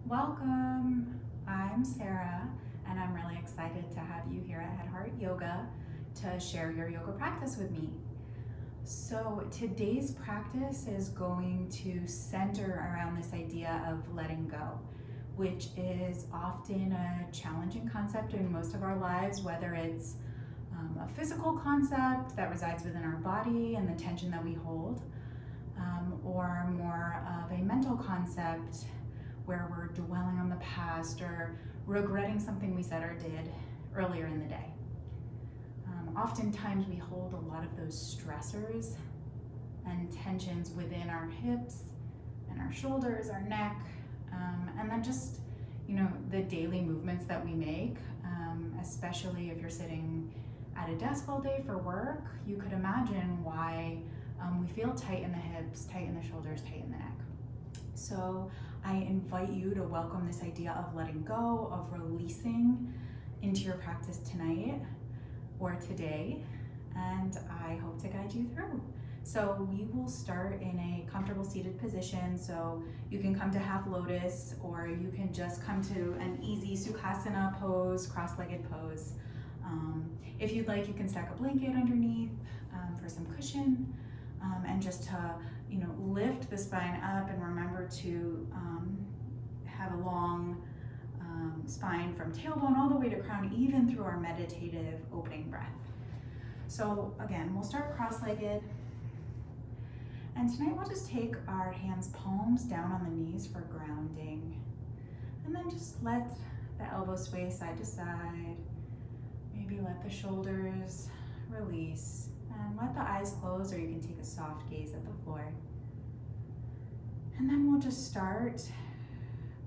Welcome. I'm Sarah, and I'm really excited to have you here at HeadHeartYoga to share your yoga practice with me. So, today's practice is going to center around this idea of letting go, which is often a challenging concept in most of our lives, whether it's a physical concept that resides within our body and the tension that we hold, or more of a mental concept where we're dwelling on the past or regretting something we said or did earlier in the day. Oftentimes we hold a lot of those stressors and tensions within our hips and our shoulders, our neck, and then just, the daily movements that we make, especially if you're sitting at a desk all day for work. You could imagine why we feel tight in the hips, tight in the shoulders, tight in the neck. So I invite you to welcome this idea of letting go, of releasing into your practice tonight or today, and I hope to guide you through. So we will start in a comfortable seated position, so you can come to half lotus, or you can just come to an easy Sukhasana pose, cross-legged pose. If you'd like, you can stack a blanket underneath for some cushion, and just to lift the spine up, and remember to have a long spine from tailbone all the way to crown, even through our meditative opening breath. So again, we'll start cross-legged, and tonight we'll just take our hands palms down on the knees for grounding, and then just let the elbows sway side to side. Maybe let the shoulders release, and let the eyes close, or you can take a soft gaze at the floor. And then we'll just start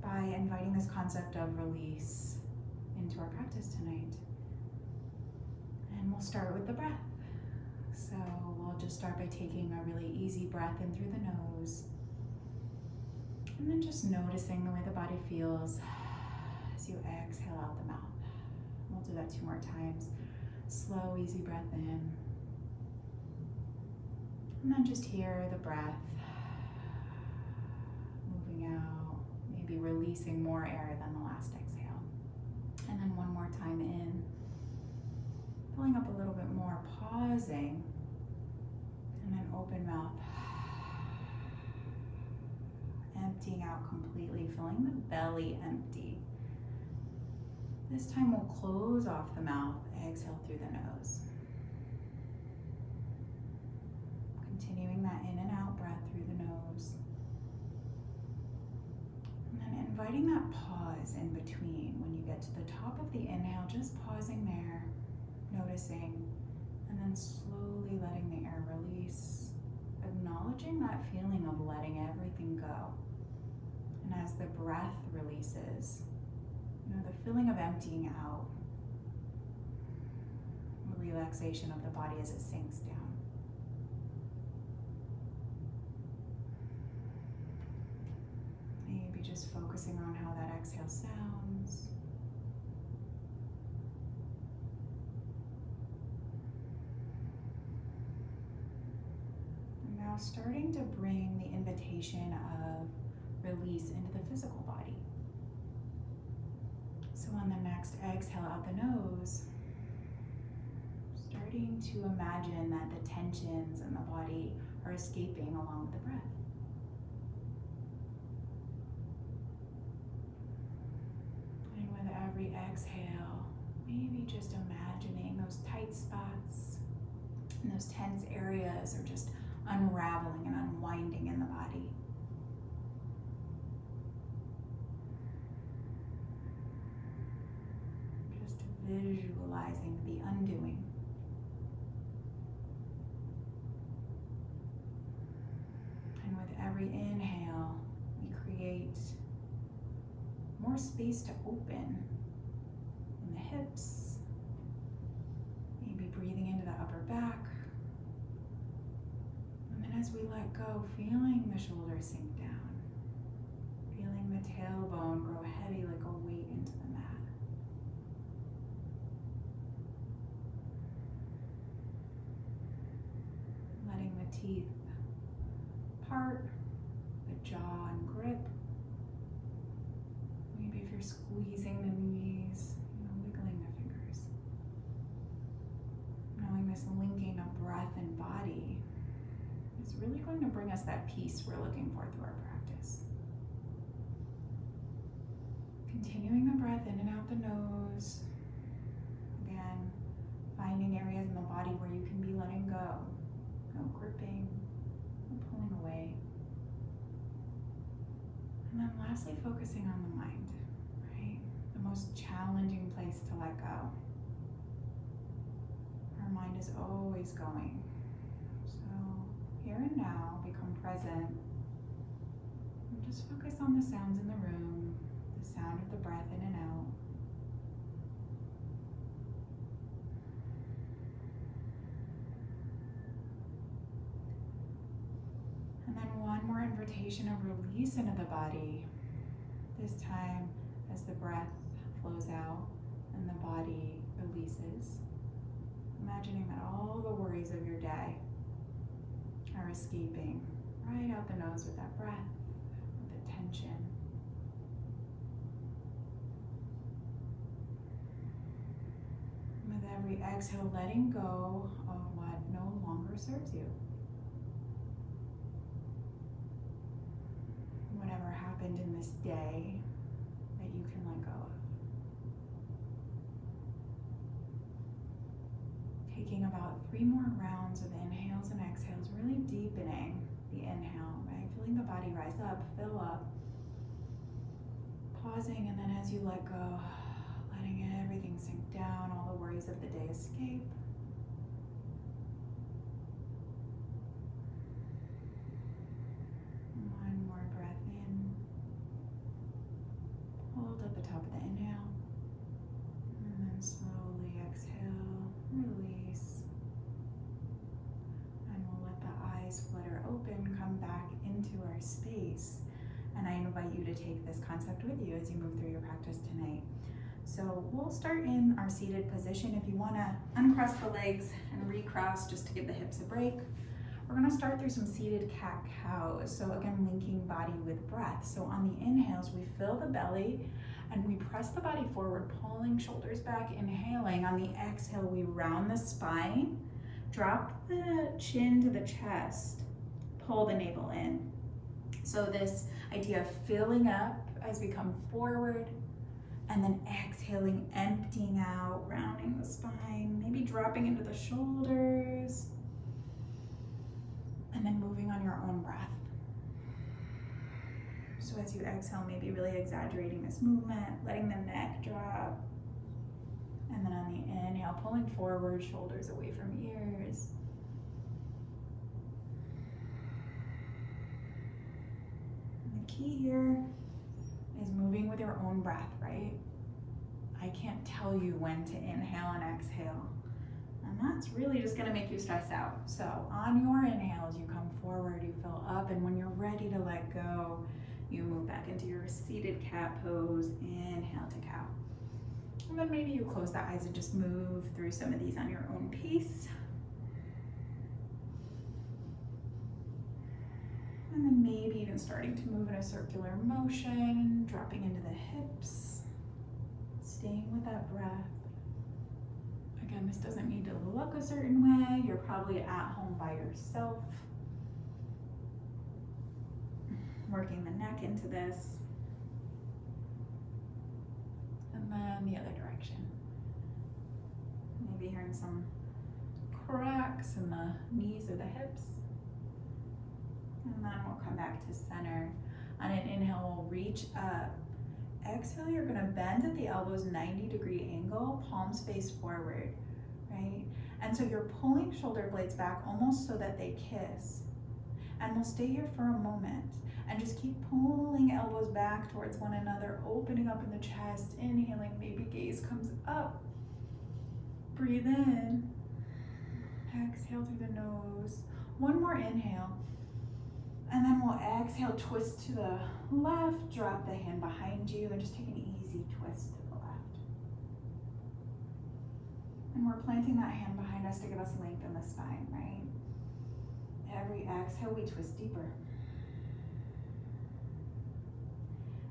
by inviting this concept of release into our practice tonight. And we'll start with the breath. So we'll just start by taking a really easy breath in through the nose, and then just noticing the way the body feels as you exhale out the mouth. We'll do that 2 more times. Slow, easy breath in. And then just hear the breath moving out, maybe releasing more air than the last exhale. And then 1 more time in, filling up a little bit more, pausing, and then open mouth, emptying out completely, filling the belly empty. This time we'll close off the mouth, exhale through the nose. Continuing that in and out breath through the nose. And then inviting that pause in between. When you get to the top of the inhale, just pausing there, noticing, and then slowly letting the air release, acknowledging that feeling of letting everything go. And as the breath releases, the feeling of emptying out, the relaxation of the body as it sinks down. Maybe just focusing on how that exhale sounds. And now starting to bring the invitation of release into the physical body. So on the next exhale out the nose, starting to imagine that the tensions in the body are escaping along with the breath. And with every exhale, maybe just imagining those tight spots and those tense areas are just unraveling and unwinding in the body. Visualizing the undoing. And with every inhale, we create more space to open in the hips, maybe breathing into the upper back. And then as we let go, feeling the shoulders sink down, feeling the tailbone grow heavy like a weight into the mat. Letting the teeth part, the jaw ungrip, you're squeezing the knees, wiggling the fingers. Knowing this linking of breath and body is really going to bring us that peace we're looking for through our practice. Continuing the breath in and out the nose. Again, finding areas in the body where you can be letting go. No gripping, no pulling away. And then lastly, focusing on the mind, right? The most challenging place to let go. Our mind is always going. So here and now, become present. And just focus on the sounds in the room, the sound of the breath in and out. And then one more invitation of release into the body. This time, as the breath flows out and the body releases, imagining that all the worries of your day are escaping right out the nose with that breath, with the tension. With every exhale, letting go of what no longer serves you. Whatever happened in this day that you can let go of. Taking about 3 more rounds of inhales and exhales, really deepening the inhale, right? Feeling the body rise up, fill up. Pausing, and then as you let go, letting everything sink down, all the worries of the day escape. One more breath in. Hold at the top of the inhale. And then slowly exhale, release. And we'll let the eyes flutter open, come back into our space. And I invite you to take this concept with you as you move through your practice tonight. So we'll start in our seated position. If you want to uncross the legs and recross just to give the hips a break. We're going to start through some seated cat-cows. So again, linking body with breath. So on the inhales, we fill the belly and we press the body forward, pulling shoulders back, inhaling. On the exhale, we round the spine, drop the chin to the chest, pull the navel in. So this idea of filling up as we come forward, and then exhaling, emptying out, rounding the spine, maybe dropping into the shoulders, and then moving on your own breath. So as you exhale, maybe really exaggerating this movement, letting the neck drop. And then on the inhale, pulling forward, shoulders away from ears. And the key here is moving with your own breath, right? I can't tell you when to inhale and exhale. And that's really just gonna make you stress out. So on your inhales, you come forward, you fill up, and when you're ready to let go, you move back into your seated cat pose, inhale to cow. And then maybe you close the eyes and just move through some of these on your own pace. And then maybe even starting to move in a circular motion, dropping into the hips, staying with that breath. Again, this doesn't need to look a certain way. You're probably at home by yourself. Working the neck into this. And then the other direction. Maybe hearing some cracks in the knees or the hips. And then we'll come back to center. On an inhale, we'll reach up. Exhale, you're gonna bend at the elbows, 90-degree angle, palms face forward, right? And so you're pulling shoulder blades back almost so that they kiss. And we'll stay here for a moment and just keep pulling elbows back towards one another, opening up in the chest, inhaling, maybe gaze comes up. Breathe in, exhale through the nose. One more inhale. And then we'll exhale, twist to the left, drop the hand behind you, and just take an easy twist to the left. And we're planting that hand behind us to give us length in the spine, right? Every exhale, we twist deeper.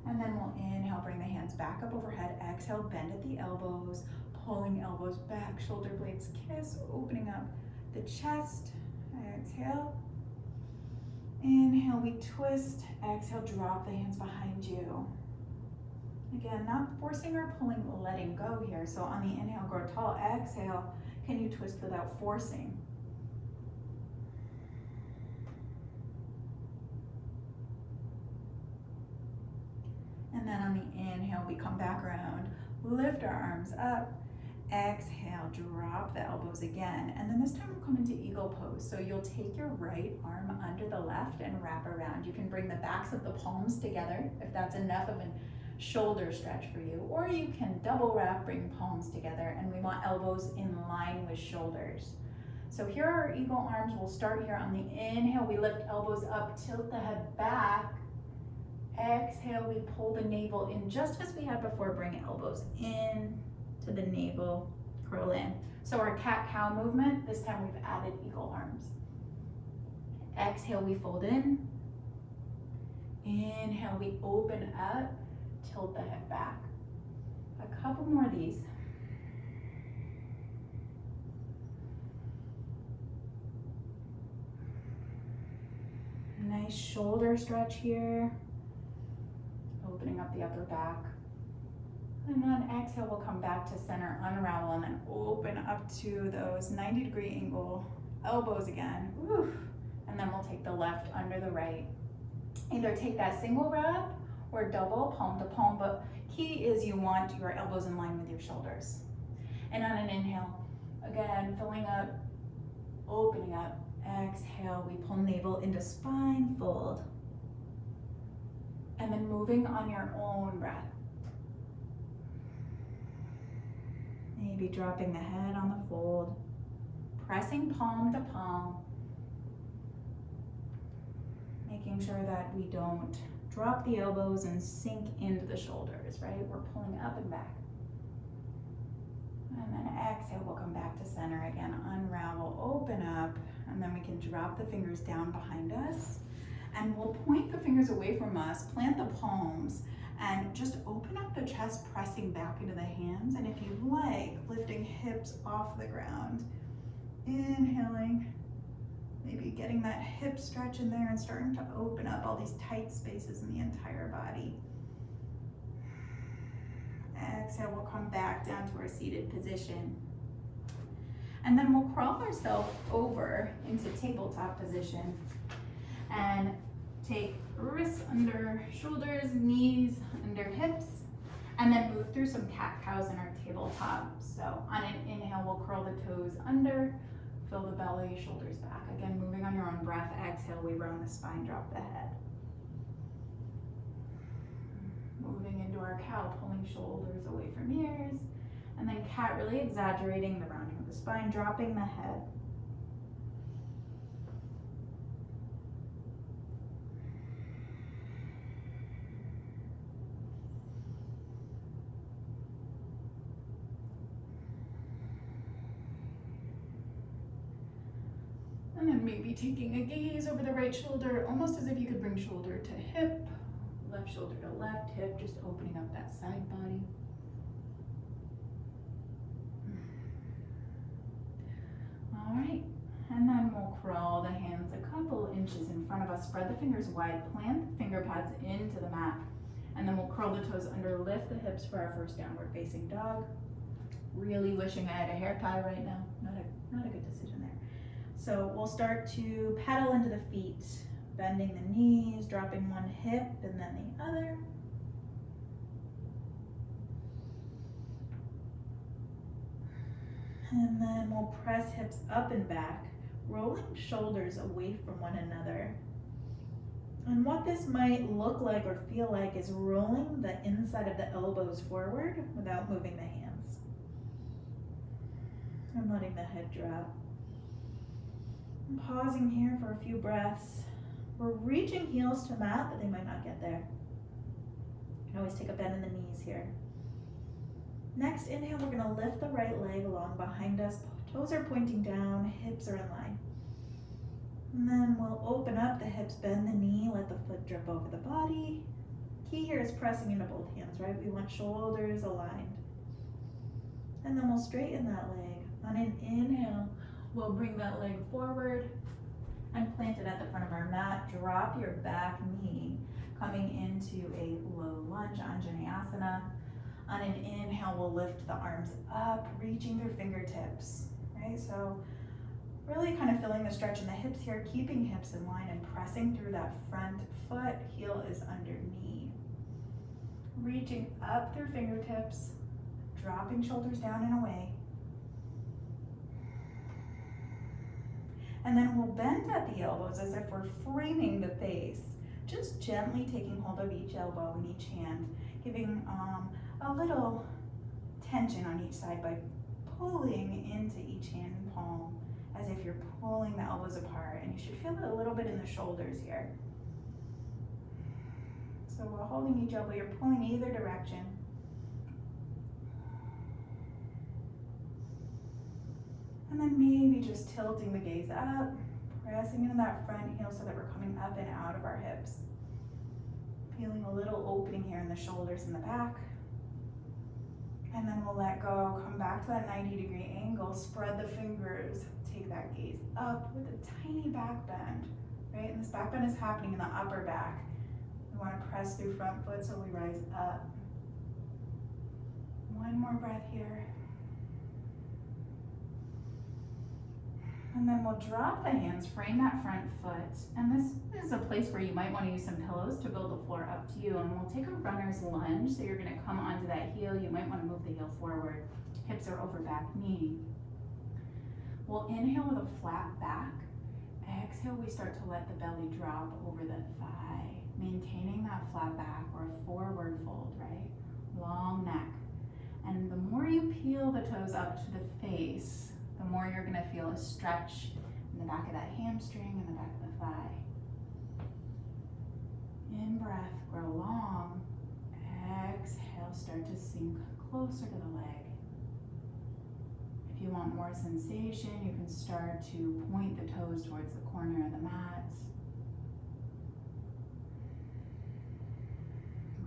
And then we'll inhale inhale, bring the hands back up overhead. Exhale, bend at the elbows, pulling elbows back, shoulder blades kiss, opening up the chest. Exhale. Inhale, we twist. Exhale, drop the hands behind you. Again, not forcing or pulling, letting go here. So on the inhale, grow tall. Exhale, can you twist without forcing? And then on the inhale, we come back around, lift our arms up. Exhale, drop the elbows again. And then this time we'll come into eagle pose. So you'll take your right arm under the left and wrap around. You can bring the backs of the palms together if that's enough of a shoulder stretch for you. Or you can double wrap, bring palms together, and we want elbows in line with shoulders. So here are our eagle arms. We'll start here on the inhale. We lift elbows up, tilt the head back. Exhale, we pull the navel in just as we had before. Bring elbows in to the navel, curl in. So our cat-cow movement, this time we've added eagle arms. Exhale, we fold in. Inhale, we open up, tilt the head back. A couple more of these. Nice shoulder stretch here. Opening up the upper back. And then exhale, we'll come back to center, unravel, and then open up to those 90-degree angle elbows again. Woo. And then we'll take the left under the right. Either take that single wrap or double, palm to palm, but key is you want your elbows in line with your shoulders. And on an inhale, again, filling up, opening up. Exhale, we pull navel into spine, fold. And then moving on your own breath. Maybe dropping the head on the fold, pressing palm to palm, making sure that we don't drop the elbows and sink into the shoulders, right? We're pulling up and back. And then exhale, we'll come back to center again, unravel, open up, and then we can drop the fingers down behind us. And we'll point the fingers away from us, plant the palms, and just open up the chest, pressing back into the hands. And if you like, lifting hips off the ground. Inhaling, maybe getting that hip stretch in there and starting to open up all these tight spaces in the entire body. Exhale, we'll come back down to our seated position. And then we'll crawl ourselves over into tabletop position. And take wrists under shoulders, knees under hips, and then move through some cat-cows in our tabletop. So on an inhale, we'll curl the toes under, fill the belly, shoulders back. Again, moving on your own breath. Exhale, we round the spine, drop the head. Moving into our cow, pulling shoulders away from ears. And then cat, really exaggerating the rounding of the spine, dropping the head. And then maybe taking a gaze over the right shoulder, almost as if you could bring shoulder to hip, left shoulder to left hip, just opening up that side body. All right, and then we'll crawl the hands a couple inches in front of us, spread the fingers wide, plant the finger pads into the mat, and then we'll curl the toes under, lift the hips for our first downward facing dog. Really wishing I had a hair tie right now, not a good decision there. So we'll start to pedal into the feet, bending the knees, dropping one hip and then the other. And then we'll press hips up and back, rolling shoulders away from one another. And what this might look like or feel like is rolling the inside of the elbows forward without moving the hands. And letting the head drop. And pausing here for a few breaths. We're reaching heels to mat, but they might not get there. You can always take a bend in the knees here. Next inhale, we're going to lift the right leg along behind us. Toes are pointing down, hips are in line. And then we'll open up the hips, bend the knee, let the foot drip over the body. Key here is pressing into both hands, right? We want shoulders aligned. And then we'll straighten that leg. On an inhale, we'll bring that leg forward and plant it at the front of our mat. Drop your back knee, coming into a low lunge, Anjaneyasana. On an inhale, we'll lift the arms up, reaching through fingertips, right? So really kind of feeling the stretch in the hips here, keeping hips in line and pressing through that front foot. Heel is under knee. Reaching up through fingertips, dropping shoulders down and away. And then we'll bend at the elbows as if we're framing the face. Just gently taking hold of each elbow in each hand, giving a little tension on each side by pulling into each hand and palm as if you're pulling the elbows apart, and you should feel it a little bit in the shoulders here. So while holding each elbow, you're pulling either direction. And then maybe just tilting the gaze up, pressing into that front heel so that we're coming up and out of our hips. Feeling a little opening here in the shoulders and the back. And then we'll let go, come back to that 90-degree angle, spread the fingers, take that gaze up with a tiny back bend, right? And this back bend is happening in the upper back. We want to press through front foot so we rise up. One more breath here. And then we'll drop the hands, frame that front foot. And this is a place where you might want to use some pillows to build the floor up to you. And we'll take a runner's lunge. So you're going to come onto that heel. You might want to move the heel forward. Hips are over back knee. We'll inhale with a flat back. Exhale, we start to let the belly drop over the thigh, maintaining that flat back or a forward fold, right? Long neck. And the more you peel the toes up to the face, the more you're gonna feel a stretch in the back of that hamstring and the back of the thigh. In breath, grow long. Exhale, start to sink closer to the leg. If you want more sensation, you can start to point the toes towards the corner of the mat.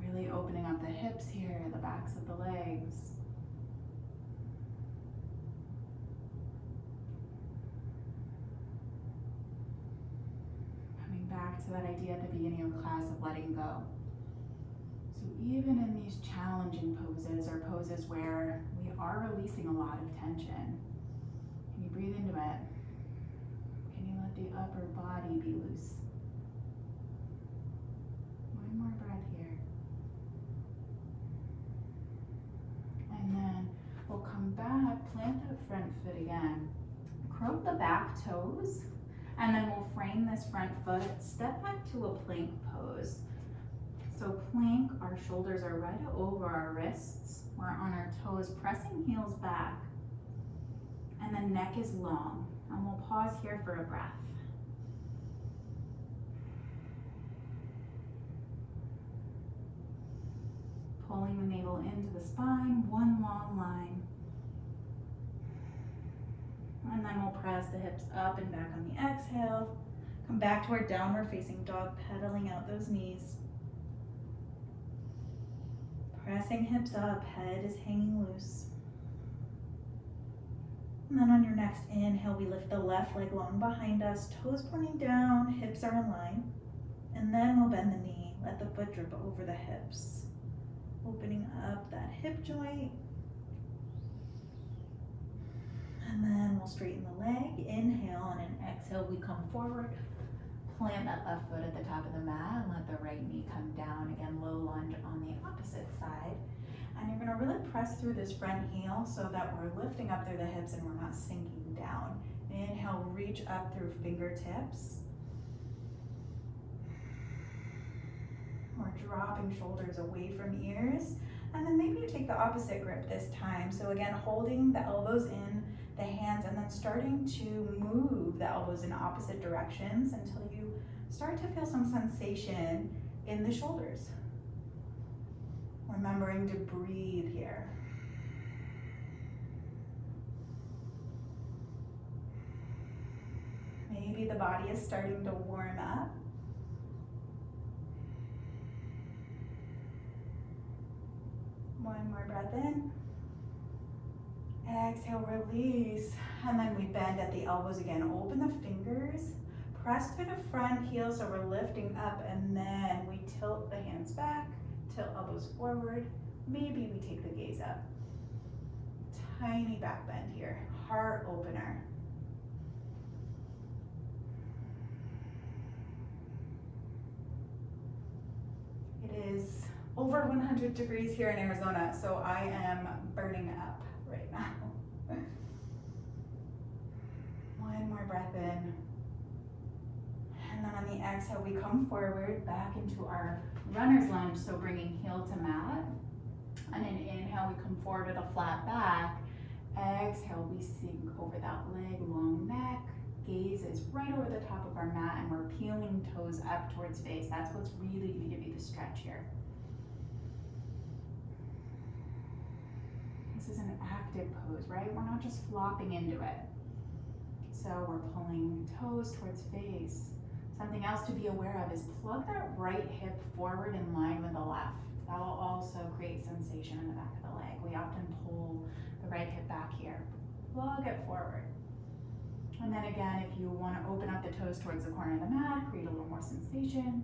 Really opening up the hips here, the backs of the legs. Back to that idea at the beginning of class of letting go. So even in these challenging poses or poses where we are releasing a lot of tension, can you breathe into it? Can you let the upper body be loose? One more breath here. And then we'll come back, plant that front foot again. Croak the back toes. And then we'll frame this front foot, step back to a plank pose. So plank, our shoulders are right over our wrists. We're on our toes, pressing heels back. And the neck is long. And we'll pause here for a breath. Pulling the navel into the spine, one long line. And then we'll press the hips up and back on the exhale. Come back to our downward facing dog, pedaling out those knees. Pressing hips up, head is hanging loose. And then on your next inhale, we lift the left leg long behind us, toes pointing down, hips are in line. And then we'll bend the knee, let the foot drip over the hips. Opening up that hip joint. And then we'll straighten the leg. Inhale, and an exhale, we come forward. Plant that left foot at the top of the mat and let the right knee come down. Again, low lunge on the opposite side. And you're gonna really press through this front heel so that we're lifting up through the hips and we're not sinking down. Inhale, reach up through fingertips. We're dropping shoulders away from ears. And then maybe you take the opposite grip this time. So again, holding the elbows in the hands and then starting to move the elbows in opposite directions until you start to feel some sensation in the shoulders. Remembering to breathe here. Maybe the body is starting to warm up. One more breath in. Exhale, release. And then we bend at the elbows again. Open the fingers. Press through the front heel so we're lifting up, and then we tilt the hands back, tilt elbows forward. Maybe we take the gaze up. Tiny back bend here. Heart opener. It is over 100 degrees here in Arizona, so I am burning up right now. One more breath in. And then on the exhale, we come forward back into our runner's lunge, so bringing heel to mat. On an inhale, we come forward with a flat back. Exhale, we sink over that leg, long neck. Gaze is right over the top of our mat, and we're peeling toes up towards face. That's what's really going to give you the stretch here. This is an active pose, right? We're not just flopping into it. So we're pulling toes towards face. Something else to be aware of is plug that right hip forward in line with the left. That will also create sensation in the back of the leg. We often pull the right hip back here. Plug it forward. And then again, if you want to open up the toes towards the corner of the mat, create a little more sensation.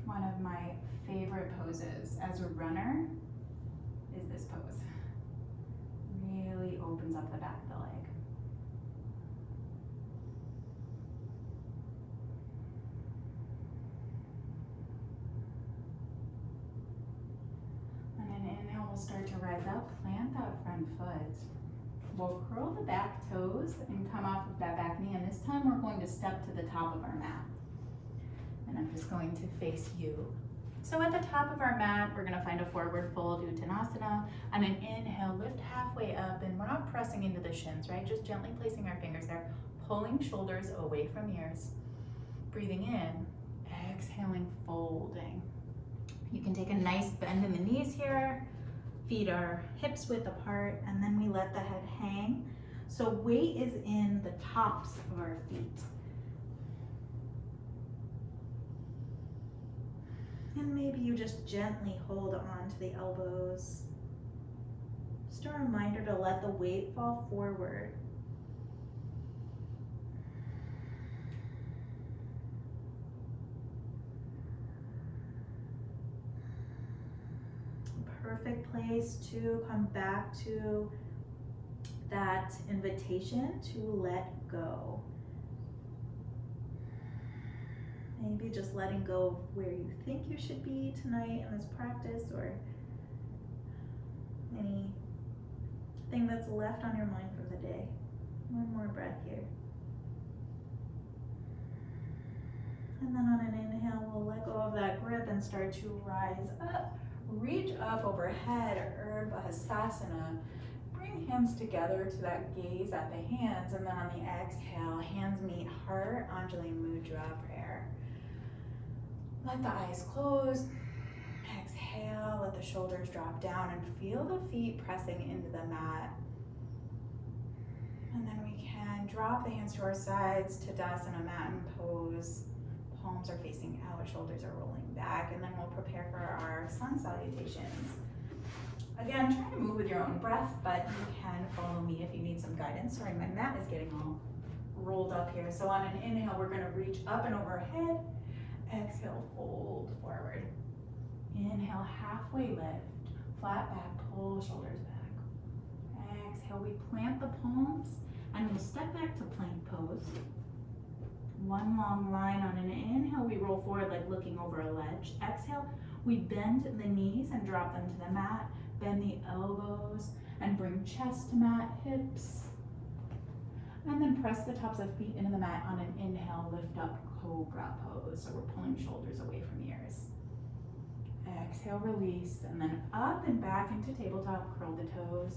One of my favorite poses as a runner is this pose. Really opens up the back of the leg. And an inhale, we'll start to rise up, plant that front foot. We'll curl the back toes and come off of that back knee, and this time we're going to step to the top of our mat. And I'm just going to face you. So at the top of our mat, we're gonna find a forward fold, Uttanasana. On an inhale, lift halfway up, and we're not pressing into the shins, right? Just gently placing our fingers there, pulling shoulders away from ears. Breathing in, exhaling, folding. You can take a nice bend in the knees here, feet are hips width apart, and then we let the head hang. So weight is in the tops of our feet. And maybe you just gently hold on to the elbows. Just a reminder to let the weight fall forward. Perfect place to come back to that invitation to let go. Maybe just letting go of where you think you should be tonight in this practice, or anything that's left on your mind from the day. One more breath here. And then on an inhale, we'll let go of that grip and start to rise up. Reach up overhead, Urdhva Hastasana. Bring hands together to that gaze at the hands, and then on the exhale, hands meet heart, Anjali Mudra prayer. Let the eyes close. Exhale, let the shoulders drop down and feel the feet pressing into the mat. And then we can drop the hands to our sides, Tadasana Mountain Pose. Palms are facing out, shoulders are rolling back, and then we'll prepare for our sun salutations. Again, try to move with your own breath, but you can follow me if you need some guidance. Sorry, my mat is getting all rolled up here. So on an inhale, we're gonna reach up and overhead. Exhale, fold forward. Inhale, halfway lift. Flat back, pull shoulders back. Exhale, we plant the palms and we'll step back to plank pose. One long line on an inhale, we roll forward like looking over a ledge. Exhale, we bend the knees and drop them to the mat. Bend the elbows and bring chest to mat, hips. And then press the tops of feet into the mat on an inhale, lift up, cobra pose. So we're pulling shoulders away from ears. Exhale, release, and then up and back into tabletop, curl the toes,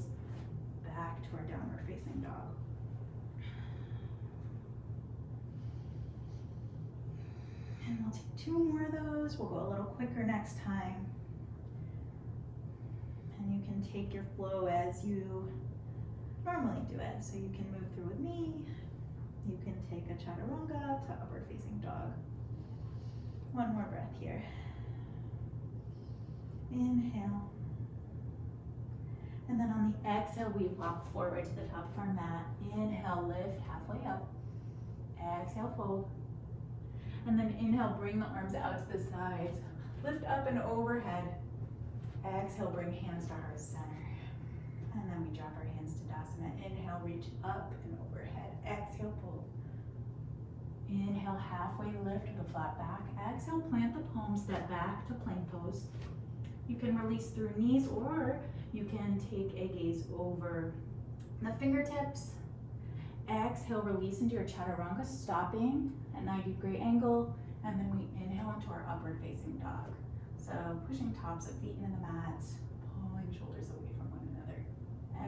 back to our downward facing dog. And we'll take 2 more of those. We'll go a little quicker next time. And you can take your flow as you normally do it. So you can move through with me. chaturanga to upward facing dog. One more breath here. Inhale. And then on the exhale, we walk forward to the top of our mat. Inhale, lift halfway up. Exhale, fold. And then inhale, bring the arms out to the sides. Lift up and overhead. Exhale, bring hands to heart center. And then we drop our hands to Tadasana. Inhale, reach up and overhead. Exhale, fold. Inhale, halfway lift with a flat back. Exhale, plant the palms, step back to plank pose. You can release through knees, or you can take a gaze over the fingertips. Exhale, release into your chaturanga, stopping at 90-degree angle. And then we inhale into our upward facing dog. So pushing tops of feet into the mat, pulling shoulders away from one another.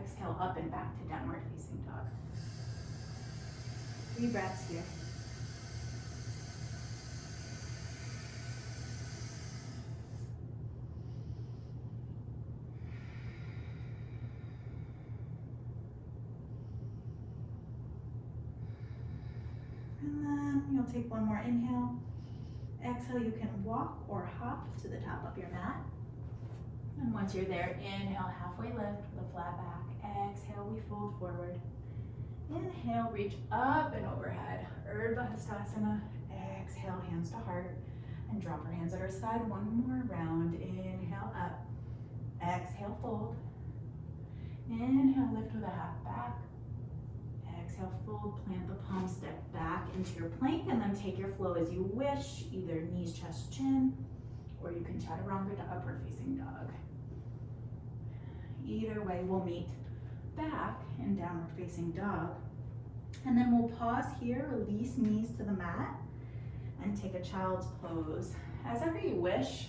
Exhale, up and back to downward facing dog. 3 breaths here. And then you'll take one more inhale. Exhale, you can walk or hop to the top of your mat. And once you're there, inhale, halfway lift with a flat back. Exhale, we fold forward. Inhale, reach up and overhead. Urdhva Hastasana. Exhale, hands to heart. And drop our hands at our side. One more round. Inhale, up. Exhale, fold. Inhale, lift with a half back. Exhale, fold, plant the palms, step back into your plank, and then take your flow as you wish, either knees, chest, chin, or you can chaturanga to upward facing dog. Either way, we'll meet back in downward facing dog. And then we'll pause here, release knees to the mat, and take a child's pose. As ever you wish,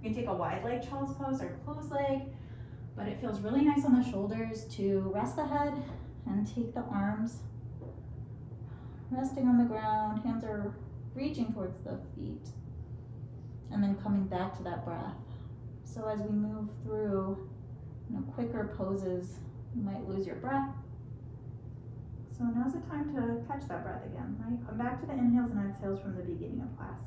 you can take a wide leg child's pose or closed leg, but it feels really nice on the shoulders to rest the head and take the arms resting on the ground. Hands are reaching towards the feet, and then coming back to that breath. So as we move through quicker poses, you might lose your breath. So now's the time to catch that breath again, right? Come back to the inhales and exhales from the beginning of class.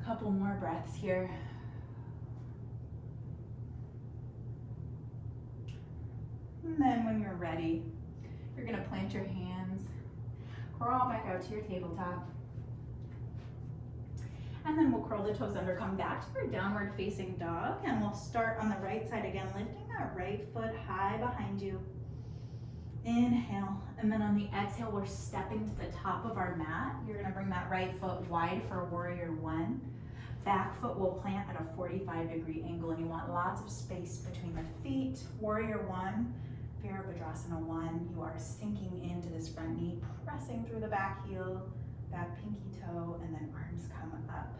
Couple more breaths here. And then when you're ready, you're gonna plant your hands, crawl back out to your tabletop. And then we'll curl the toes under, come back to our downward facing dog, and we'll start on the right side again, lifting that right foot high behind you. Inhale, and then on the exhale, we're stepping to the top of our mat. You're gonna bring that right foot wide for warrior one. Back foot will plant at a 45-degree angle, and you want lots of space between the feet. Warrior one, Virabhadrasana one, you are sinking into this front knee, pressing through the back heel, back pinky toe, and then arms come up.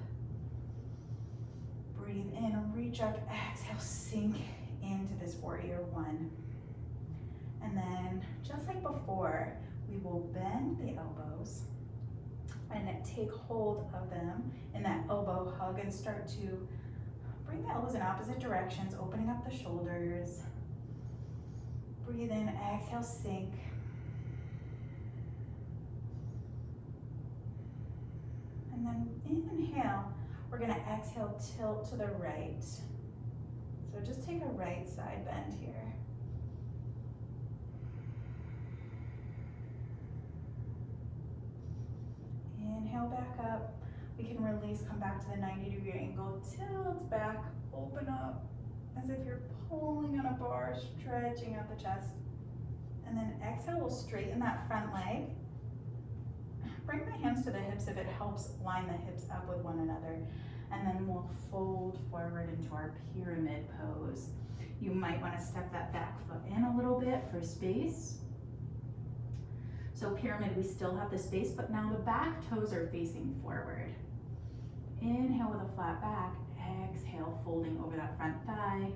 Breathe in, reach up, exhale, sink into this warrior one. And then, just like before, we will bend the elbows and take hold of them in that elbow hug and start to bring the elbows in opposite directions, opening up the shoulders. Breathe in, exhale, sink. And then inhale, we're gonna exhale, tilt to the right. So just take a right side bend here. Inhale back up. We can release, come back to the 90-degree angle, tilt back, open up as if you're pulling on a bar, stretching out the chest. And then exhale, we'll straighten that front leg. Bring the hands to the hips if it helps line the hips up with one another. And then we'll fold forward into our pyramid pose. You might want to step that back foot in a little bit for space. So pyramid, we still have the space, but now the back toes are facing forward. Inhale with a flat back, exhale, folding over that front thigh.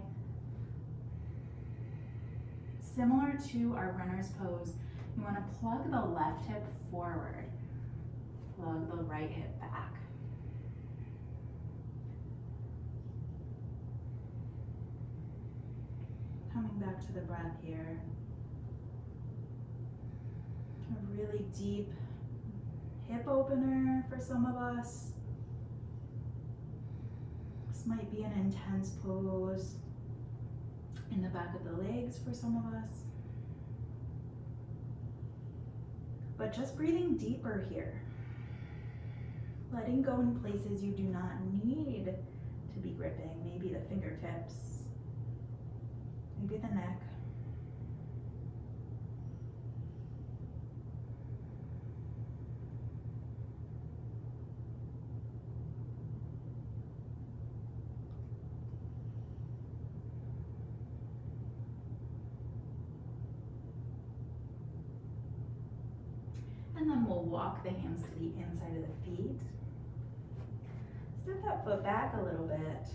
Similar to our runner's pose, you want to plug the left hip forward, plug the right hip back. back to the breath here. A really deep hip opener for some of us. This might be an intense pose in the back of the legs for some of us. But just breathing deeper here. Letting go in places you do not need to be gripping. Maybe the fingertips, maybe the neck. And then we'll walk the hands to the inside of the feet. Step that foot back a little bit.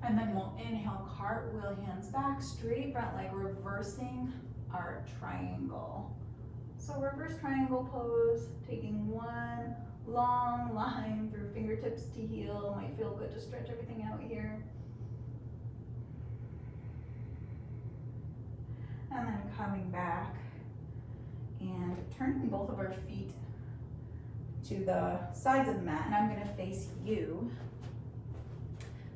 And then we'll inhale, cartwheel, hands back, straight front leg, reversing our triangle. So reverse triangle pose, taking one long line through fingertips to heel. Might feel good to stretch everything out here. And then coming back and turning both of our feet to the sides of the mat, and I'm gonna face you.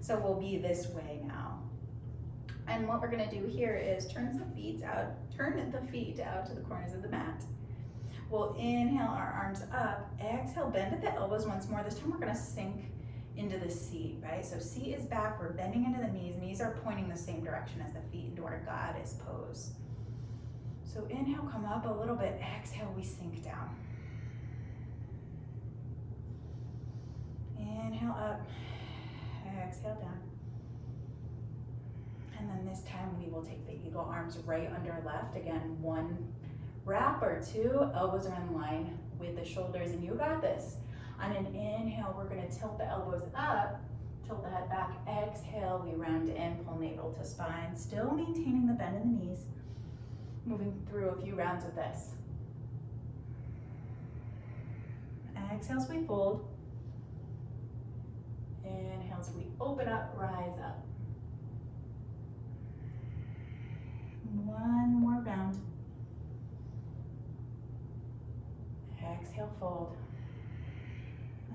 So we'll be this way now. And what we're gonna do here is turn the feet out to the corners of the mat. We'll inhale our arms up, exhale, bend at the elbows once more. This time we're gonna sink into the seat, right? So seat is back, we're bending into the knees are pointing the same direction as the feet into our goddess pose. So inhale, come up a little bit, exhale, we sink down. Inhale up, exhale down. And then this time we will take the eagle, arms right under left. Again, one wrap or two, elbows are in line with the shoulders, and you got this. On an inhale, we're gonna tilt the elbows up, tilt the head back, exhale, we round in, pull navel to spine, still maintaining the bend in the knees. Moving through a few rounds of this. Exhales, we fold. Inhales, we open up, rise up. One more round. Exhale, fold.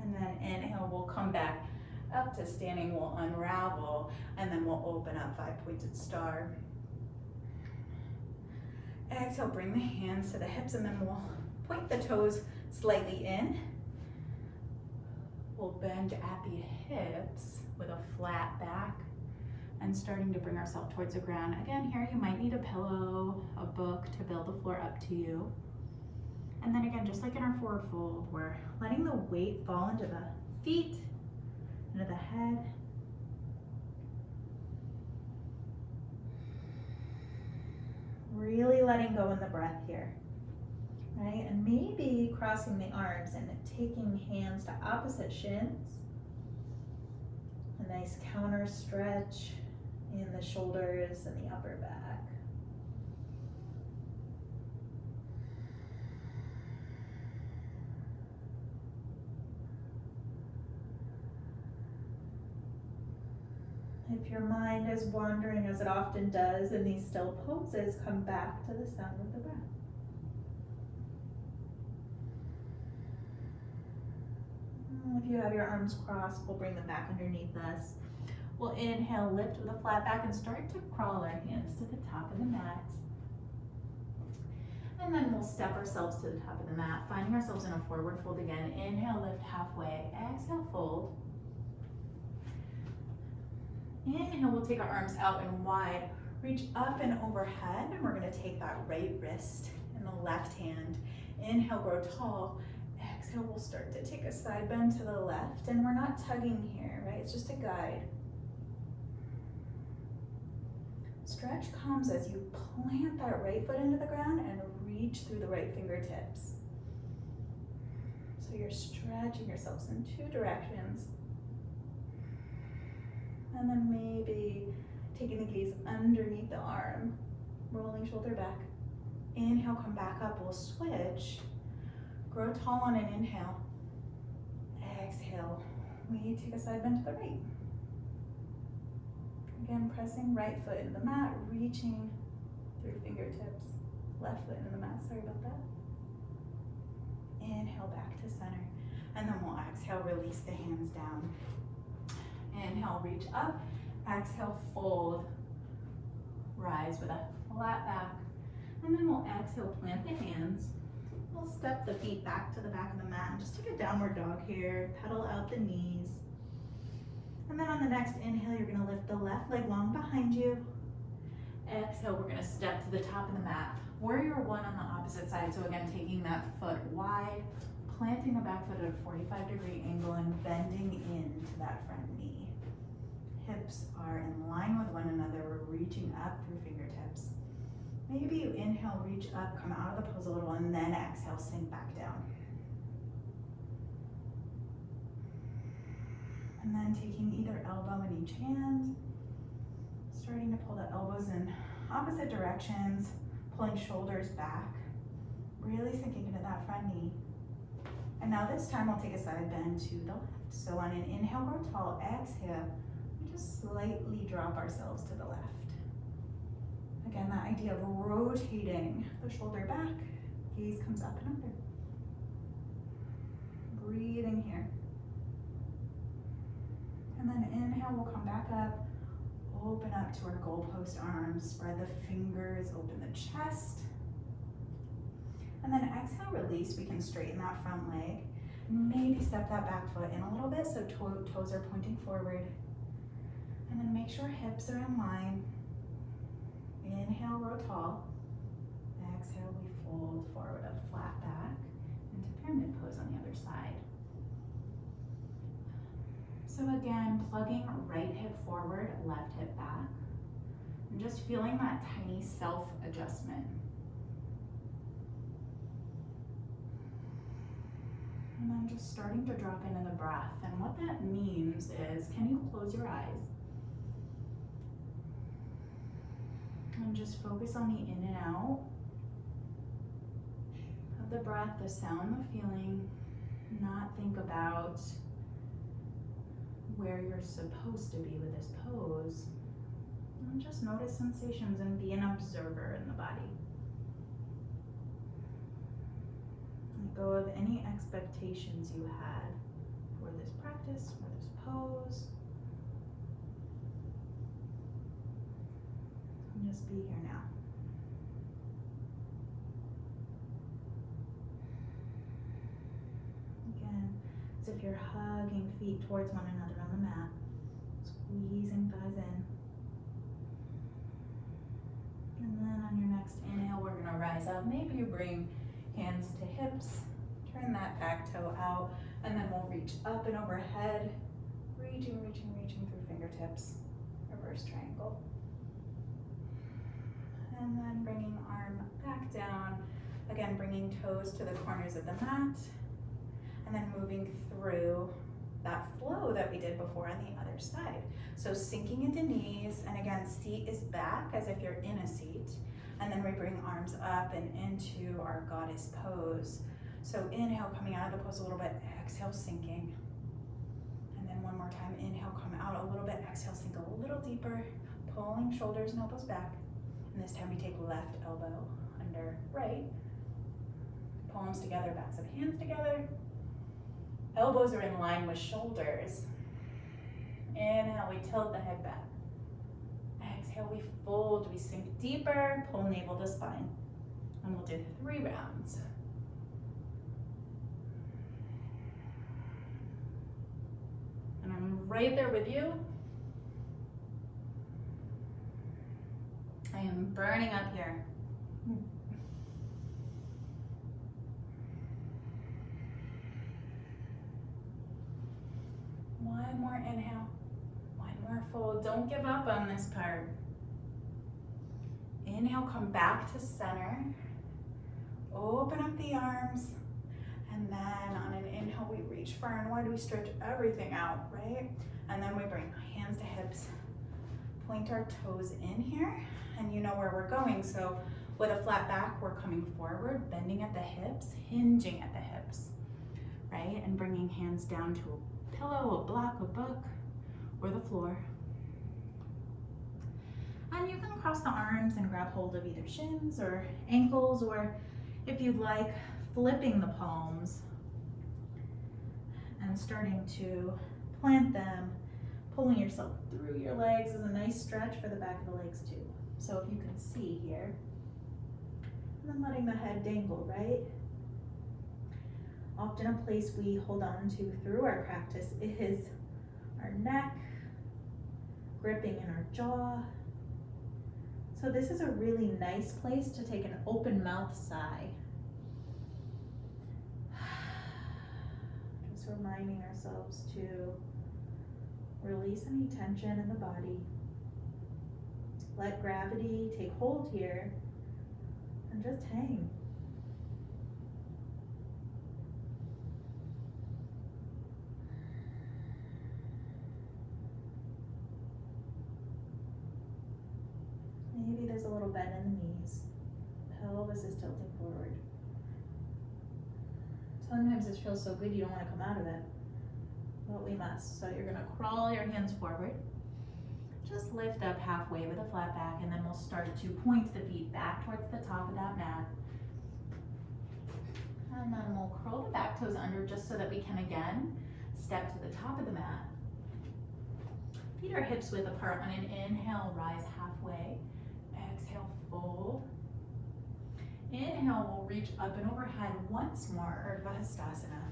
And then inhale, we'll come back up to standing, we'll unravel, and then we'll open up, 5-pointed star. Exhale, bring the hands to the hips, and then we'll point the toes slightly in. We'll bend at the hips with a flat back and starting to bring ourselves towards the ground. Again, here you might need a pillow, a book to build the floor up to you. And then again, just like in our forward fold, we're letting the weight fall into the feet, into the head. Really letting go in the breath here, right? And maybe crossing the arms and taking hands to opposite shins. A nice counter stretch in the shoulders and the upper back. If your mind is wandering, as it often does in these still poses, come back to the sound of the breath. If you have your arms crossed, we'll bring them back underneath us. We'll inhale, lift with a flat back, and start to crawl our hands to the top of the mat. And then we'll step ourselves to the top of the mat, finding ourselves in a forward fold again. Inhale, lift halfway, exhale, fold. Inhale, we'll take our arms out and wide, reach up and overhead, and we're gonna take that right wrist in the left hand. Inhale, grow tall. Exhale, we'll start to take a side bend to the left, and we're not tugging here, right? It's just a guide. Stretch comes as you plant that right foot into the ground and reach through the right fingertips. So you're stretching yourselves in two directions. And then maybe taking the gaze underneath the arm, rolling shoulder back. Inhale, come back up, we'll switch. Grow tall on an inhale. Exhale, we take a side bend to the right. Again, pressing right foot into the mat, reaching through fingertips. Left foot into the mat, sorry about that. Inhale back to center. And then we'll exhale, release the hands down. Inhale, reach up. Exhale, fold. Rise with a flat back. And then we'll exhale, plant the hands. We'll step the feet back to the back of the mat and just take a downward dog here. Pedal out the knees. And then on the next inhale, you're gonna lift the left leg long behind you. Exhale, we're gonna step to the top of the mat. Warrior one on the opposite side. So again, taking that foot wide, planting the back foot at a 45-degree angle and bending into that front knee. Hips are in line with one another. We're reaching up through fingertips. Maybe you inhale, reach up, come out of the pose a little, and then exhale, sink back down. And then taking either elbow in each hand, starting to pull the elbows in opposite directions, pulling shoulders back, really sinking into that front knee. And now this time we'll take a side bend to the left. So on an inhale, grow tall. Exhale, we just slightly drop ourselves to the left. Again, that idea of rotating the shoulder back, gaze comes up and under. Breathing here. And then inhale, we'll come back up, open up to our goalpost arms, spread the fingers, open the chest. And then exhale, release. We can straighten that front leg. Maybe step that back foot in a little bit so toes are pointing forward. And then make sure hips are in line. Inhale, grow tall. Exhale, we fold forward, a flat back into pyramid pose on the other side. So again, plugging right hip forward, left hip back, and just feeling that tiny self-adjustment. And then just starting to drop into the breath. And what that means is, can you close your eyes? And just focus on the in and out of the breath, the sound, the feeling. Not think about where you're supposed to be with this pose. And just notice sensations and be an observer in the body. Let go of any expectations you had for this practice, for this pose. And just be here now. Again, as if you're hugging feet towards one another on the mat, squeezing thighs in. And then on your next inhale, we're gonna rise up. Maybe you bring hands to hips, turn that back toe out, and then we'll reach up and overhead, reaching through fingertips, reverse triangle. And then bringing arm back down, again bringing toes to the corners of the mat, and then moving through that flow that we did before on the other side. So sinking into knees, and again, seat is back as if you're in a seat, and then we bring arms up and into our goddess pose. So inhale, coming out of the pose a little bit, exhale, sinking. And then one more time, inhale, come out a little bit, exhale, sink a little deeper, pulling shoulders and elbows back. And this time we take left elbow under right, palms together, backs of hands together. Elbows are in line with shoulders. Inhale, we tilt the head back. Exhale, we fold, we sink deeper, pull navel to spine. And we'll do 3 rounds. And I'm right there with you. I am burning up here. One more inhale, one more fold. Don't give up on this part. Inhale, come back to center. Open up the arms. And then on an inhale, we reach far and wide. We stretch everything out, right? And then we bring hands to hips. Point our toes in here. And you know where we're going. So with a flat back, we're coming forward, bending at the hips, hinging at the hips, right? And bringing hands down to a pillow, a block, a book, or the floor. And you can cross the arms and grab hold of either shins or ankles, or if you'd like, flipping the palms and starting to plant them. Pulling yourself through your legs is a nice stretch for the back of the legs too. So if you can see here, and then letting the head dangle, right? Often a place we hold on to through our practice is our neck, gripping in our jaw. So this is a really nice place to take an open mouth sigh. Just reminding ourselves to release any tension in the body. Let gravity take hold here and just hang. Maybe there's a little bend in the knees. Pelvis is tilting forward. Sometimes this feels so good you don't want to come out of it, but we must. So you're gonna crawl your hands forward. Just lift up halfway with a flat back, and then we'll start to point the feet back towards the top of that mat. And then we'll curl the back toes under just so that we can again step to the top of the mat. Feet are hips width apart. On an inhale, rise halfway. Exhale, fold. Inhale, we'll reach up and overhead once more, Urdhva Hastasana.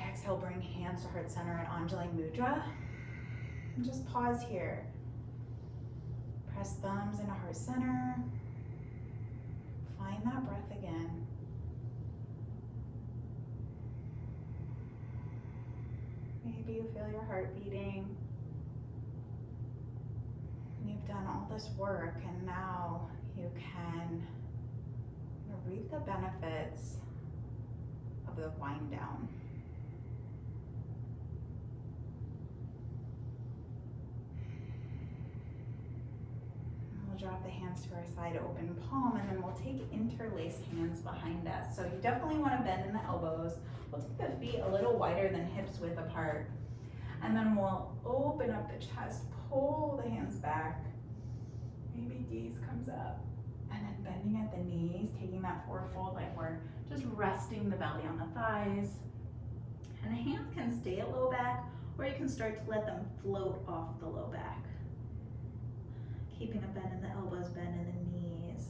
Exhale, bring hands to heart center and Anjali Mudra. And just pause here. Press thumbs into heart center. Find that breath again. Maybe you feel your heart beating. You've done all this work, and now you can reap the benefits of the wind down. We'll drop the hands to our side, open palm, and then we'll take interlaced hands behind us. So you definitely want to bend in the elbows. We'll take the feet a little wider than hips width apart. And then we'll open up the chest, pull the hands back. Maybe gaze comes up. And then bending at the knees, taking that forefold like we're just resting the belly on the thighs. And the hands can stay at low back, or you can start to let them float off the low back. Keeping a bend in the elbows, bend in the knees.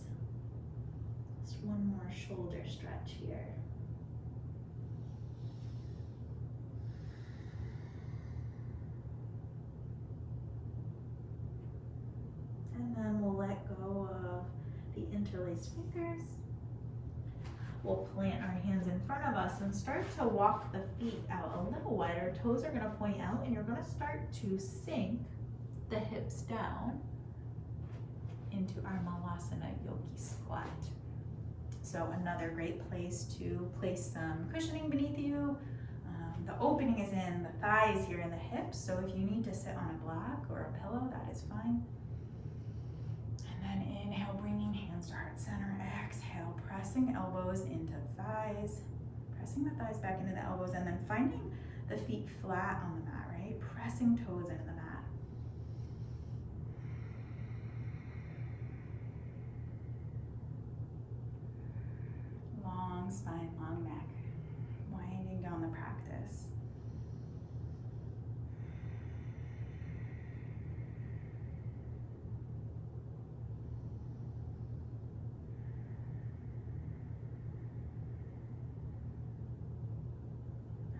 Just one more shoulder stretch here. And then we'll let go of the interlaced fingers. We'll plant our hands in front of us and start to walk the feet out a little wider. Toes are gonna point out, and you're gonna start to sink the hips down into our Malasana Yogi squat. So another great place to place some cushioning beneath you. The opening is in the thighs here in the hips, so if you need to sit on a block or a pillow, that is fine. And then inhale, bringing hands to heart center. Exhale, pressing elbows into thighs, pressing the thighs back into the elbows, and then finding the feet flat on the mat, right? Pressing toes into the mat. Long spine, long neck, winding down the practice.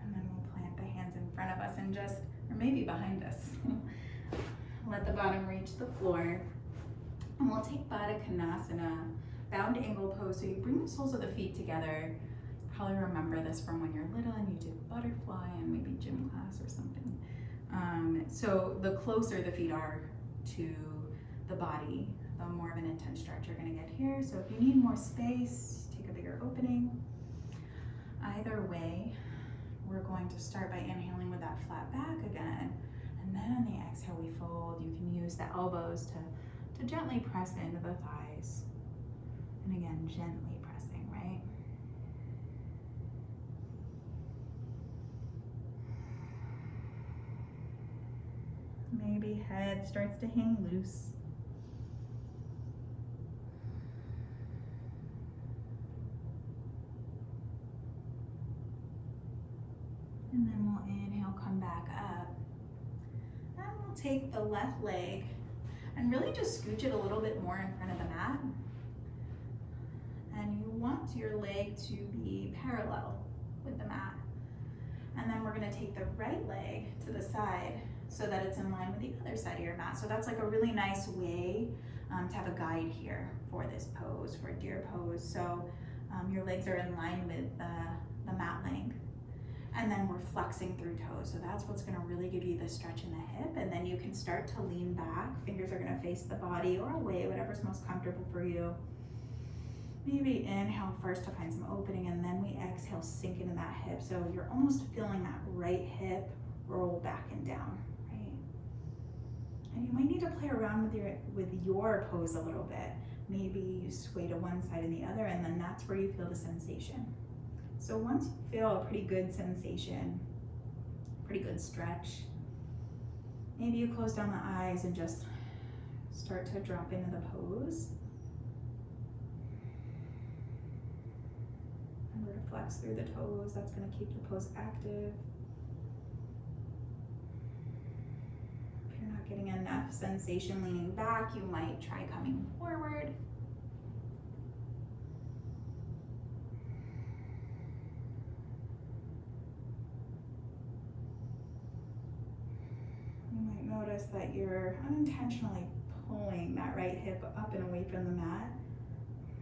And then we'll plant the hands in front of us and just, or maybe behind us. Let the bottom reach the floor. And we'll take Baddha Konasana, bound angle pose. So you bring the soles of the feet together. Probably remember this from when you're little and you did butterfly and maybe gym class or something. So the closer the feet are to the body, the more of an intense stretch you're gonna get here. So if you need more space, take a bigger opening. Either way, we're going to start by inhaling with that flat back again. And then on the exhale, we fold. You can use the elbows to gently press into the thighs. And again, gently pressing, right? Maybe head starts to hang loose. And then we'll inhale, come back up. And we'll take the left leg and really just scooch it a little bit more in front of the mat. And you want your leg to be parallel with the mat. And then we're gonna take the right leg to the side so that it's in line with the other side of your mat. So that's like a really nice way to have a guide here for this pose, for deer pose. So your legs are in line with the mat length. And then we're flexing through toes. So that's what's gonna really give you the stretch in the hip. And then you can start to lean back. Fingers are gonna face the body or away, whatever's most comfortable for you. Maybe inhale first to find some opening, and then we exhale, sink into that hip. So you're almost feeling that right hip roll back and down, right? And you might need to play around with your pose a little bit. Maybe you sway to one side and the other, and then that's where you feel the sensation. So once you feel a pretty good sensation, pretty good stretch, maybe you close down the eyes and just start to drop into the pose. And we're gonna flex through the toes. That's gonna keep the pose active. If you're not getting enough sensation leaning back, you might try coming forward. Notice that you're unintentionally pulling that right hip up and away from the mat.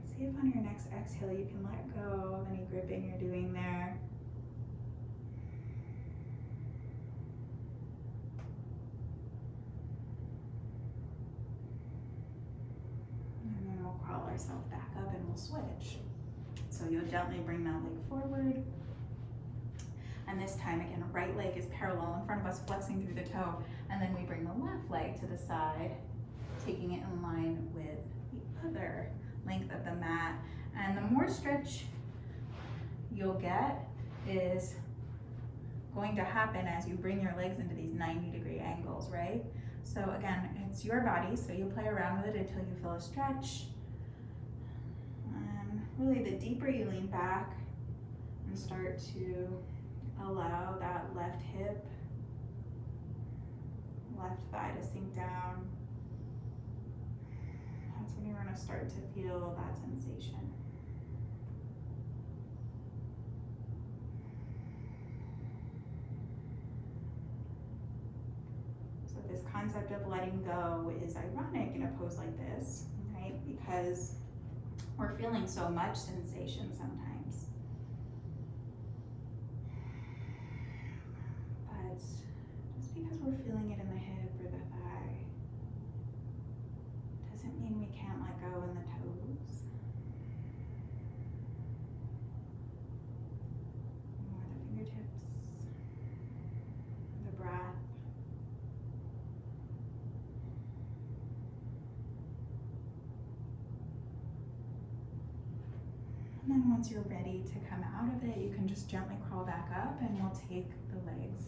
See if on your next exhale you can let go of any gripping you're doing there. And then we'll crawl ourselves back up and we'll switch. So you'll gently bring that leg forward. And this time, again, right leg is parallel in front of us, flexing through the toe. And then we bring the left leg to the side, taking it in line with the other length of the mat. And the more stretch you'll get is going to happen as you bring your legs into these 90-degree angles, right? So again, it's your body, so you play around with it until you feel a stretch. And really, the deeper you lean back and start to allow that left hip, left thigh to sink down, that's when you're gonna start to feel that sensation. So this concept of letting go is ironic in a pose like this, right? Because we're feeling so much sensation sometimes. Because we're feeling it in the hip or the thigh doesn't mean we can't let go in the toes. More the fingertips, the breath. And then once you're ready to come out of it, you can just gently crawl back up and we'll take the legs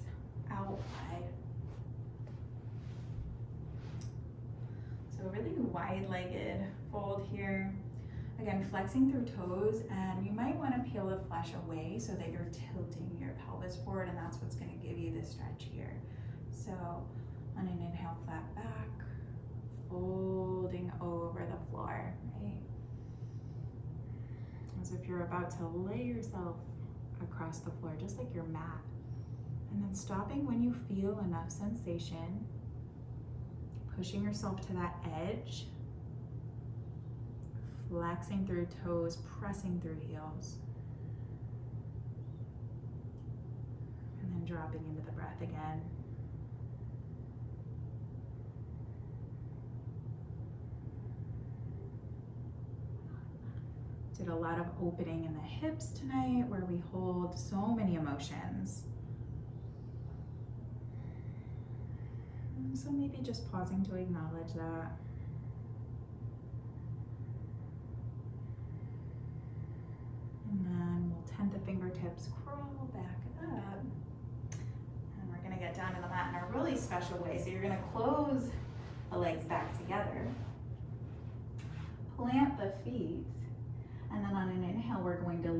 out wide. So really wide-legged fold here. Again, flexing through toes, and you might want to peel the flesh away so that you're tilting your pelvis forward, and that's what's going to give you the stretch here. So on an inhale, flat back, folding over the floor, right? As if you're about to lay yourself across the floor, just like your mat. And then stopping when you feel enough sensation, pushing yourself to that edge, flexing through toes, pressing through heels, and then dropping into the breath again. Did a lot of opening in the hips tonight where we hold so many emotions. So maybe just pausing to acknowledge that. And then we'll tent the fingertips, crawl back up. And we're gonna get down to the mat in a really special way. So you're gonna close the legs back together, plant the feet, and then on an inhale, we're going to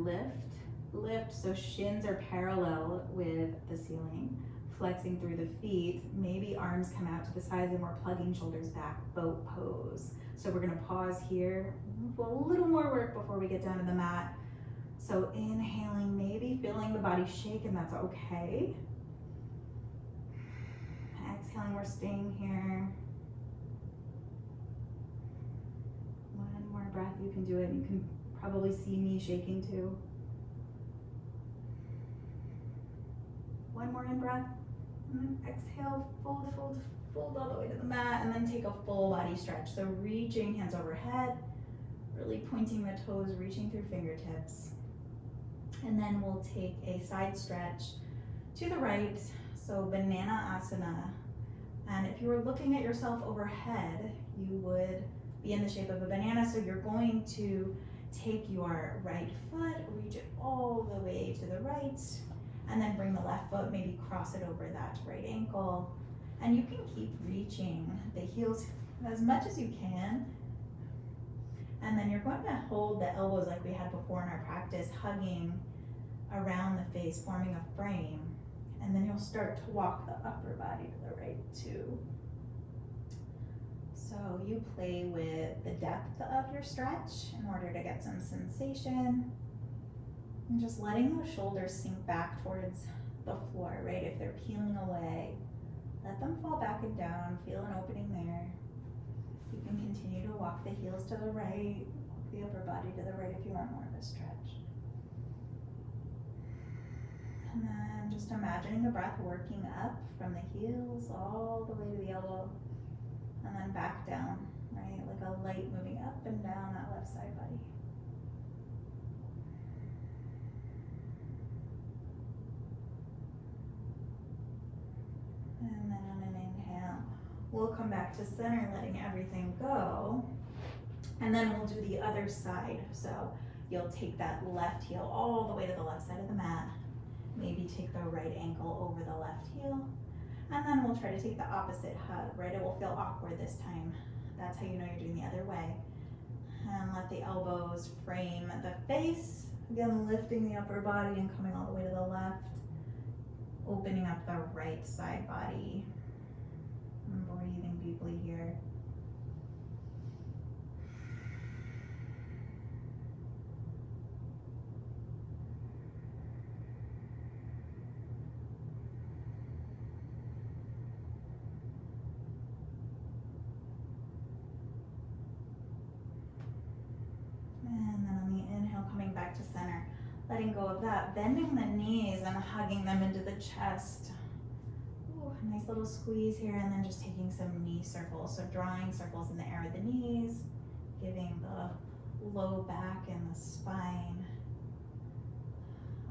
lift so shins are parallel with the ceiling, flexing through the feet. Maybe arms come out to the sides and we're plugging shoulders back, boat pose. So we're gonna pause here, do a little more work before we get down to the mat. So inhaling, maybe feeling the body shake, and that's okay. Exhaling, we're staying here. One more breath, you can do it. You can probably see me shaking too. One more in breath, and then exhale, fold, fold, fold all the way to the mat, and then take a full body stretch. So reaching, hands overhead, really pointing the toes, reaching through fingertips. And then we'll take a side stretch to the right, so banana asana. And if you were looking at yourself overhead, you would be in the shape of a banana. So you're going to take your right foot, reach it all the way to the right, and then bring the left foot, maybe cross it over that right ankle. And you can keep reaching the heels as much as you can. And then you're going to hold the elbows like we had before in our practice, hugging around the face, forming a frame. And then you'll start to walk the upper body to the right too. So you play with the depth of your stretch in order to get some sensation. And just letting those shoulders sink back towards the floor, right? If they're peeling away, let them fall back and down. Feel an opening there. You can continue to walk the heels to the right, walk the upper body to the right if you want more of a stretch. And then just imagining the breath working up from the heels all the way to the elbow, and then back down, right? Like a light moving up and down that left side body. And then on an inhale, we'll come back to center, letting everything go. And then we'll do the other side. So you'll take that left heel all the way to the left side of the mat. Maybe take the right ankle over the left heel. And then we'll try to take the opposite hug, right? It will feel awkward this time. That's how you know you're doing the other way. And let the elbows frame the face. Again, lifting the upper body and coming all the way to the left. Opening up the right side body. And breathing deeply here. And then on the inhale, coming back to center, letting go of that, bending the knees and hugging them into the chest. Ooh, nice little squeeze here, and then just taking some knee circles. So drawing circles in the air with the knees, giving the low back and the spine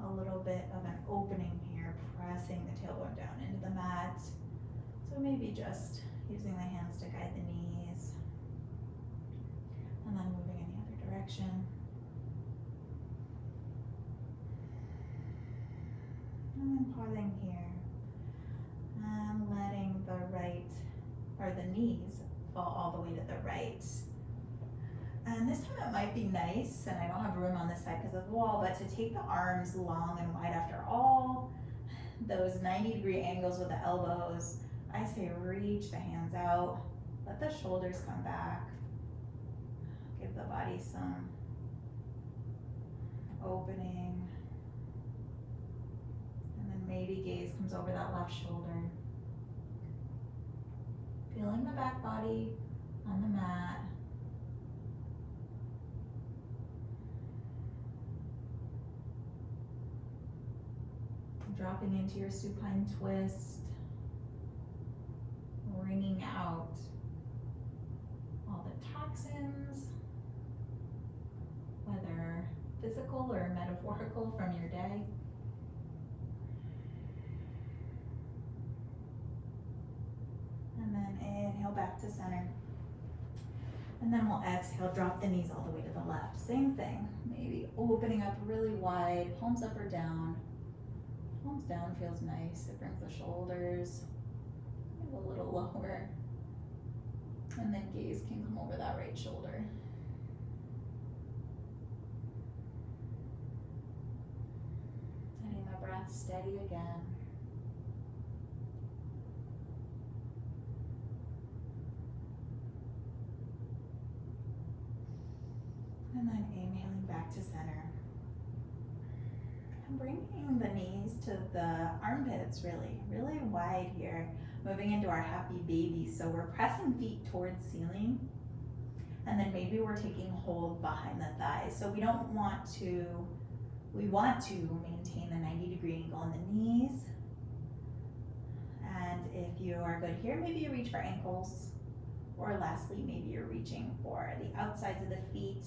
a little bit of an opening here, pressing the tailbone down into the mat. So maybe just using the hands to guide the knees, and then moving in the other direction. And then pausing here and letting the right, or the knees, fall all the way to the right. And this time it might be nice, and I don't have room on this side because of the wall, but to take the arms long and wide after all those 90-degree angles with the elbows. I say reach the hands out, let the shoulders come back, give the body some opening, and then maybe gaze comes over that left shoulder. Feeling the back body on the mat. Dropping into your supine twist, wringing out all the toxins, whether physical or metaphorical, from your day. And then inhale back to center. And then we'll exhale, drop the knees all the way to the left. Same thing, maybe opening up really wide, palms up or down. Palms down feels nice. It brings the shoulders a little lower. And then gaze can come over that right shoulder. Letting the breath steady again. And then inhaling back to center. And bringing the knees to the armpits, really wide here. Moving into our happy baby. So we're pressing feet towards ceiling. And then maybe we're taking hold behind the thighs. So we want to maintain the 90-degree angle in the knees. And if you are good here, maybe you reach for ankles. Or lastly, maybe you're reaching for the outsides of the feet.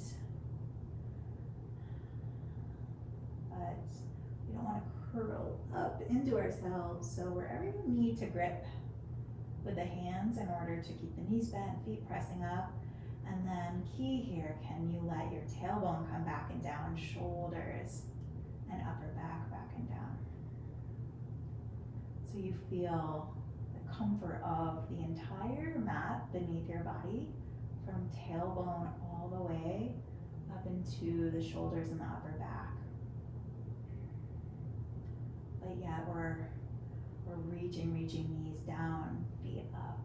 But we don't want to curl up into ourselves. So wherever you need to grip with the hands in order to keep the knees bent, feet pressing up. And then key here, can you let your tailbone come back and down, shoulders and upper back and down. So you feel the comfort of the entire mat beneath your body, from tailbone all the way up into the shoulders and the upper back. But yet we're reaching knees down, feet up.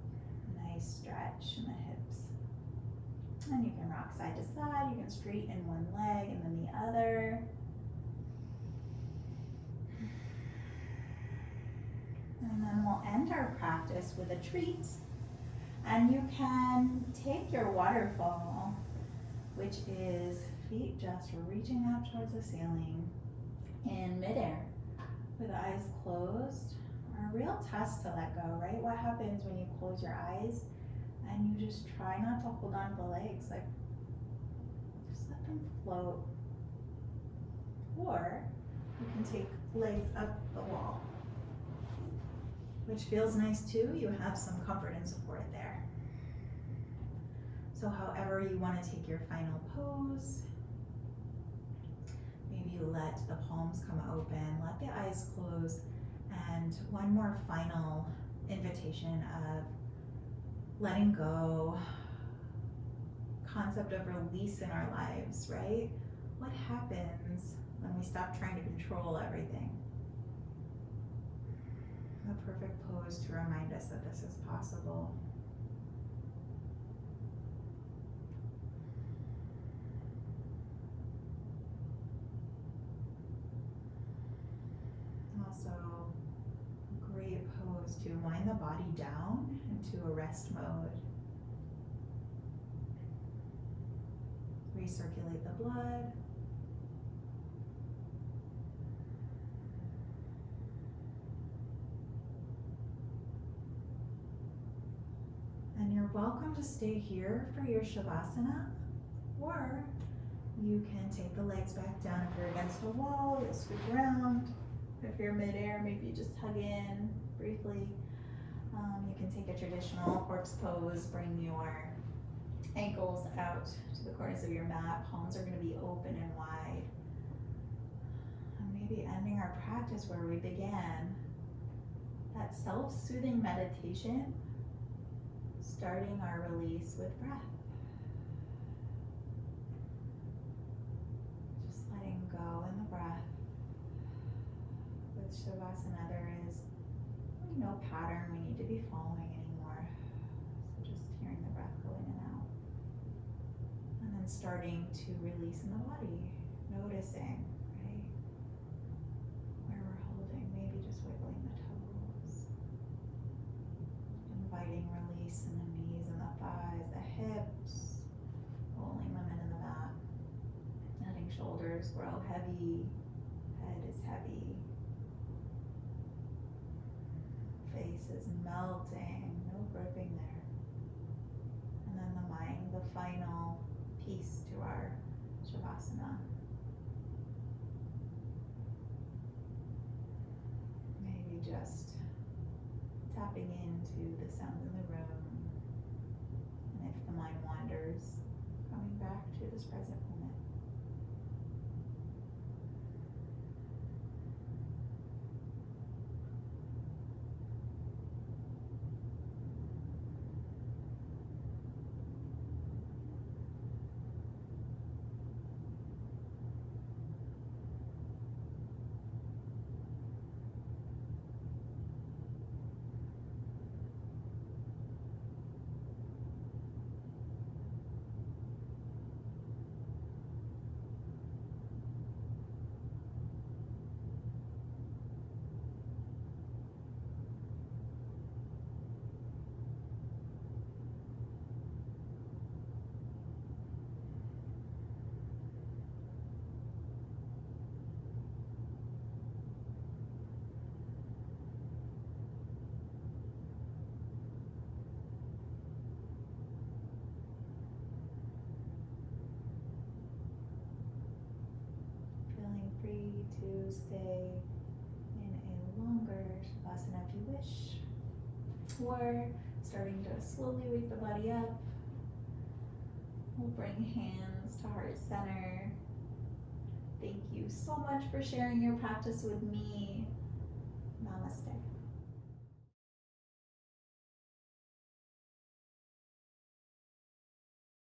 Nice stretch in the hips. And you can rock side to side, you can straighten one leg and then the other. And then we'll end our practice with a treat. And you can take your waterfall, which is feet just reaching up towards the ceiling in midair with eyes closed. A real test to let go, right? What happens when you close your eyes and you just try not to hold on to the legs? Like, just let them float. Or you can take legs up the wall, which feels nice too. You have some comfort and support there. So however you want to take your final pose, maybe you let the palms come open, let the eyes close, and one more final invitation of letting go, concept of release in our lives, right? What happens when we stop trying to control everything? A perfect pose to remind us that this is possible. Also, a great pose to wind the body down into a rest mode. Recirculate the blood. And you're welcome to stay here for your Shavasana, or you can take the legs back down. If you're against a wall, you'll scoop around. If you're midair, maybe just hug in briefly. You can take a traditional corpse pose, bring your ankles out to the corners of your mat. Palms are going to be open and wide. And maybe ending our practice where we began, that self-soothing meditation, starting our release with breath. Just letting go in the breath. With Shavasana, there is no pattern we need to be following anymore. So just hearing the breath go in and out. And then starting to release in the body, noticing, right, where we're holding, maybe just wiggling the toes. Inviting release in the knees and the thighs, the hips, rolling them into the mat. Letting shoulders grow heavy, head is heavy. Face is melting, no gripping there. And then the mind, the final piece to our Shavasana. Maybe just tapping into the sounds in the room. And if the mind wanders, coming back to this present moment. floor, starting to slowly wake the body up. We'll bring hands to heart center. Thank you so much for sharing your practice with me. Namaste.